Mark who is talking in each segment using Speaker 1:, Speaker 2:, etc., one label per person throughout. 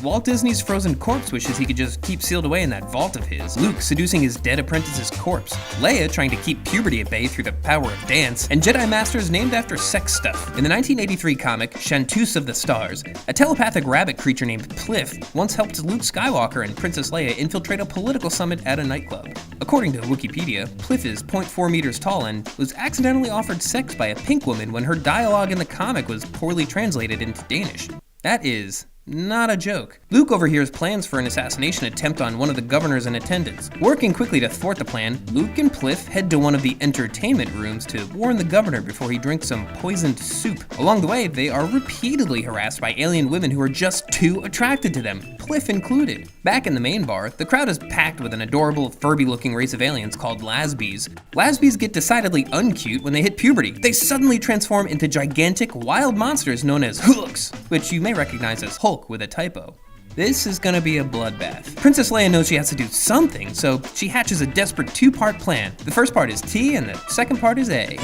Speaker 1: Walt Disney's frozen corpse wishes he could just keep sealed away in that vault of his. Luke seducing his dead apprentice's corpse. Leia trying to keep puberty at bay through the power of dance. And Jedi Masters named after sex stuff. In the 1983 comic, Chanteuse of the Stars, a telepathic rabbit creature named Pliff once helped Luke Skywalker and Princess Leia infiltrate a political summit at a nightclub. According to Wikipedia, Pliff is 0.4 meters tall and was accidentally offered sex by a pink woman when her dialogue in the comic was poorly translated into Danish. That is not a joke. Luke overhears plans for an assassination attempt on one of the governors in attendance. Working quickly to thwart the plan, Luke and Pliff head to one of the entertainment rooms to warn the governor before he drinks some poisoned soup. Along the way, they are repeatedly harassed by alien women who are just too attracted to them, Pliff included. Back in the main bar, the crowd is packed with an adorable, Furby-looking race of aliens called Lasbies. Lasbies get decidedly uncute when they hit puberty. They suddenly transform into gigantic, wild monsters known as Hooks, which you may recognize as Hulk with a typo. This is gonna be a bloodbath. Princess Leia knows she has to do something, so she hatches a desperate two-part plan. The first part is T and the second part is A.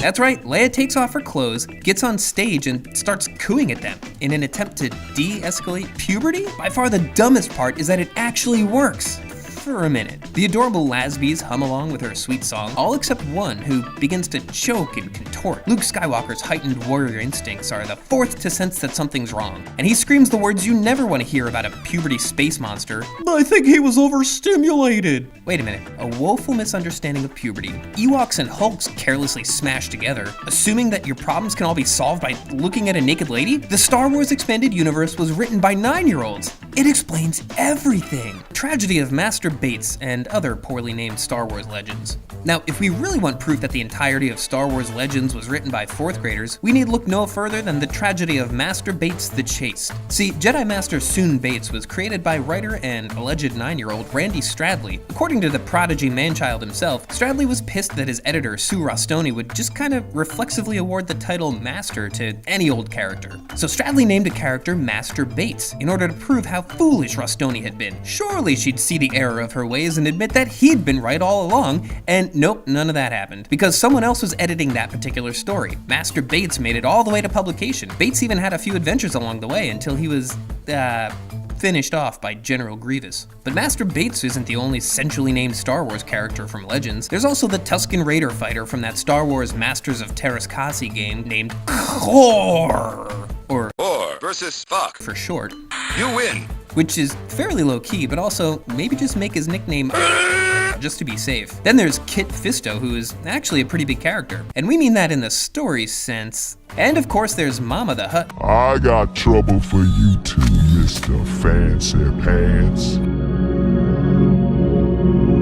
Speaker 1: That's right, Leia takes off her clothes, gets on stage, and starts cooing at them in an attempt to de-escalate puberty? By far the dumbest part is that it actually works. For a minute. The adorable Lasbies hum along with her sweet song, all except one who begins to choke and contort. Luke Skywalker's heightened warrior instincts are the fourth to sense that something's wrong, and he screams the words you never want to hear about a puberty space monster. I think he was overstimulated. Wait a minute, a woeful misunderstanding of puberty. Ewoks and Hulks carelessly smashed together, assuming that your problems can all be solved by looking at a naked lady? The Star Wars Expanded Universe was written by 9-year-olds. It explains everything. Tragedy of Master Bayts and other poorly named Star Wars legends. Now, if we really want proof that the entirety of Star Wars Legends was written by 4th graders, we need look no further than the tragedy of Master Bayts the Chaste. See, Jedi Master Soon Bayts was created by writer and alleged 9-year-old Randy Stradley. According to the prodigy manchild himself, Stradley was pissed that his editor, Sue Rostoni, would just kind of reflexively award the title Master to any old character. So Stradley named a character Master Bayts in order to prove how foolish Rostoni had been. Surely she'd see the error of her ways and admit that he'd been right all along, and nope, none of that happened, because someone else was editing that particular story. Master Bayts made it all the way to publication. Bayts even had a few adventures along the way until he was, finished off by General Grievous. But Master Bayts isn't the only centrally named Star Wars character from Legends. There's also the Tusken Raider fighter from that Star Wars Masters of Terrascasi game named Khor, or
Speaker 2: versus fuck
Speaker 1: for short.
Speaker 2: You win.
Speaker 1: Which is fairly low-key, but also maybe just make his nickname just to be safe. Then there's Kit Fisto, who is actually a pretty big character, and we mean that in the story sense. And of course there's Mama the Hutt.
Speaker 3: I got trouble for you too, Mr. Fancy Pants.